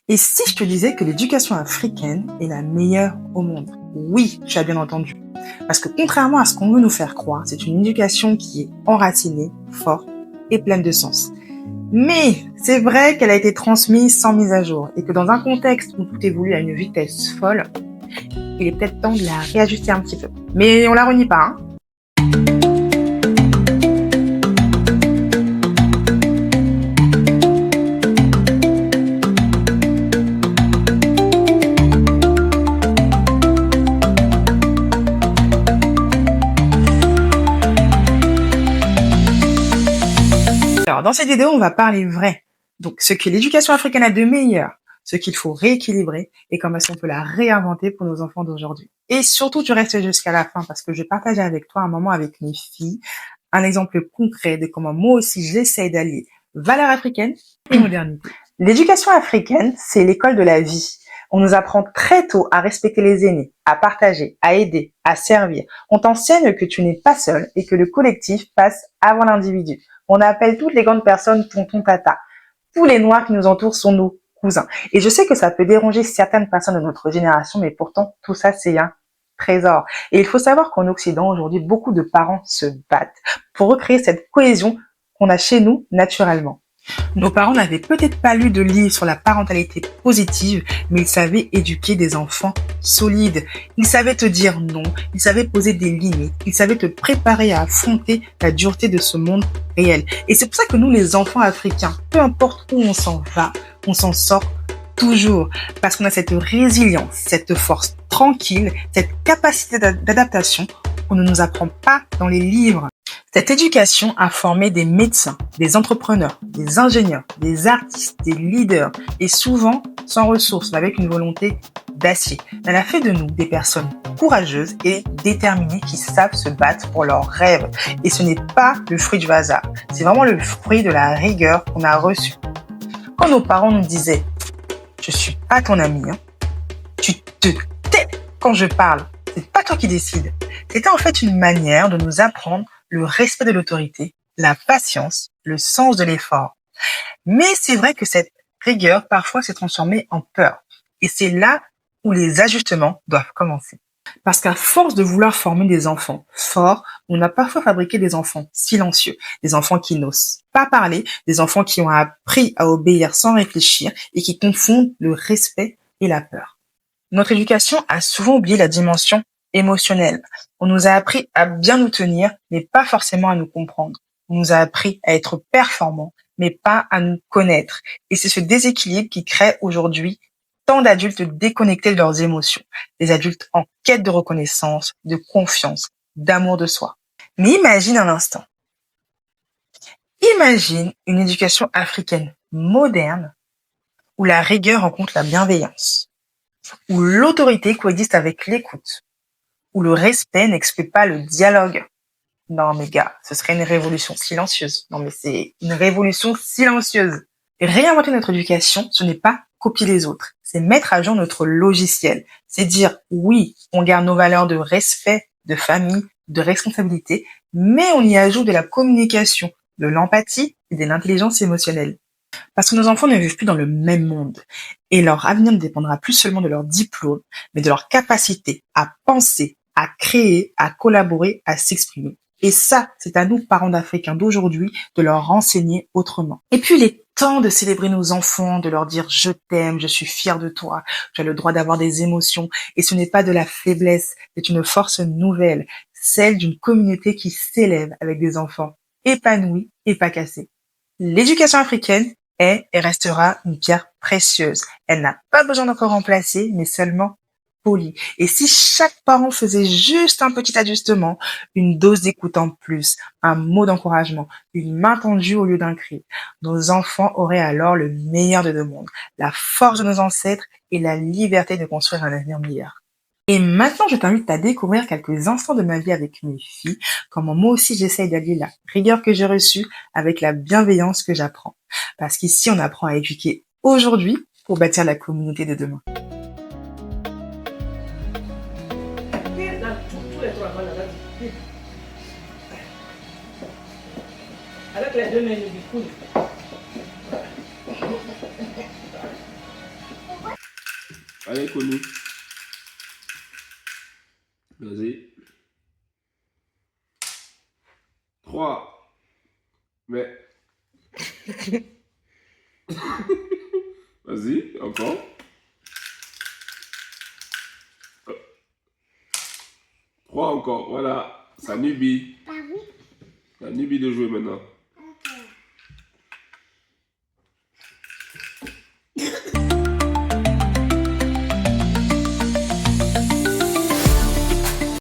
Et si je te disais que l'éducation africaine est la meilleure au monde? Oui, tu as bien entendu. Parce que contrairement à ce qu'on veut nous faire croire, c'est une éducation qui est enracinée, forte et pleine de sens. Mais c'est vrai qu'elle a été transmise sans mise à jour et que dans un contexte où tout évolue à une vitesse folle, il est peut-être temps de la réajuster un petit peu. Mais on la renie pas, hein. Alors, dans cette vidéo, on va parler vrai. Donc, ce que l'éducation africaine a de meilleur, ce qu'il faut rééquilibrer et comment est-ce qu'on peut la réinventer pour nos enfants d'aujourd'hui. Et surtout, tu restes jusqu'à la fin parce que je vais partager avec toi un moment avec mes filles, un exemple concret de comment moi aussi j'essaye d'allier valeurs africaines et modernité. L'éducation africaine, c'est l'école de la vie. On nous apprend très tôt à respecter les aînés, à partager, à aider, à servir. On t'enseigne que tu n'es pas seul et que le collectif passe avant l'individu. On appelle toutes les grandes personnes tonton tata. Tous les noirs qui nous entourent sont nos cousins. Et je sais que ça peut déranger certaines personnes de notre génération, mais pourtant, tout ça, c'est un trésor. Et il faut savoir qu'en Occident, aujourd'hui, beaucoup de parents se battent pour recréer cette cohésion qu'on a chez nous naturellement. Nos parents n'avaient peut-être pas lu de livre sur la parentalité positive, mais ils savaient éduquer des enfants solides. Ils savaient te dire non, ils savaient poser des limites, ils savaient te préparer à affronter la dureté de ce monde réel. Et c'est pour ça que nous, les enfants africains, peu importe où on s'en va, on s'en sort toujours. Parce qu'on a cette résilience, cette force tranquille, cette capacité d'adaptation qu'on ne nous apprend pas dans les livres. Cette éducation a formé des médecins, des entrepreneurs, des ingénieurs, des artistes, des leaders, et souvent sans ressources, mais avec une volonté d'acier. Elle a fait de nous des personnes courageuses et déterminées qui savent se battre pour leurs rêves. Et ce n'est pas le fruit du hasard, c'est vraiment le fruit de la rigueur qu'on a reçue. Quand nos parents nous disaient « Je suis pas ton ami, hein. Tu te tais quand je parle, c'est pas toi qui décides », c'était en fait une manière de nous apprendre le respect de l'autorité, la patience, le sens de l'effort. Mais c'est vrai que cette rigueur, parfois, s'est transformée en peur. Et c'est là où les ajustements doivent commencer. Parce qu'à force de vouloir former des enfants forts, on a parfois fabriqué des enfants silencieux, des enfants qui n'osent pas parler, des enfants qui ont appris à obéir sans réfléchir et qui confondent le respect et la peur. Notre éducation a souvent oublié la dimension émotionnelle. On nous a appris à bien nous tenir, mais pas forcément à nous comprendre. On nous a appris à être performants, mais pas à nous connaître. Et c'est ce déséquilibre qui crée aujourd'hui tant d'adultes déconnectés de leurs émotions, des adultes en quête de reconnaissance, de confiance, d'amour de soi. Mais imagine un instant. Imagine une éducation africaine moderne où la rigueur rencontre la bienveillance, où l'autorité coexiste avec l'écoute, où le respect n'exclut pas le dialogue. Non mais gars, ce serait une révolution silencieuse. Non mais c'est une révolution silencieuse. Réinventer notre éducation, ce n'est pas copier les autres, c'est mettre à jour notre logiciel. C'est dire oui, on garde nos valeurs de respect, de famille, de responsabilité, mais on y ajoute de la communication, de l'empathie et de l'intelligence émotionnelle. Parce que nos enfants ne vivent plus dans le même monde et leur avenir ne dépendra plus seulement de leur diplôme, mais de leur capacité à penser, à créer, à collaborer, à s'exprimer. Et ça, c'est à nous, parents d'Africains d'aujourd'hui, de leur renseigner autrement. Et puis, il est temps de célébrer nos enfants, de leur dire « je t'aime, je suis fier de toi, tu as le droit d'avoir des émotions ». Et ce n'est pas de la faiblesse, c'est une force nouvelle, celle d'une communauté qui s'élève avec des enfants épanouis et pas cassés. L'éducation africaine est et restera une pierre précieuse. Elle n'a pas besoin d'encore remplacer, mais seulement polie. Et si chaque parent faisait juste un petit ajustement, une dose d'écoute en plus, un mot d'encouragement, une main tendue au lieu d'un cri, nos enfants auraient alors le meilleur de deux mondes, la force de nos ancêtres et la liberté de construire un avenir meilleur. Et maintenant, je t'invite à découvrir quelques instants de ma vie avec mes filles, comment moi aussi j'essaye d'allier la rigueur que j'ai reçue avec la bienveillance que j'apprends. Parce qu'ici, on apprend à éduquer aujourd'hui pour bâtir la communauté de demain. Avec les deux mains du coude. Allez, connu. Vas-y. 3. Mais. Vas-y, encore. 3 encore, voilà. Ça Nubi. Bah oui. Ça Nubi de jouer maintenant.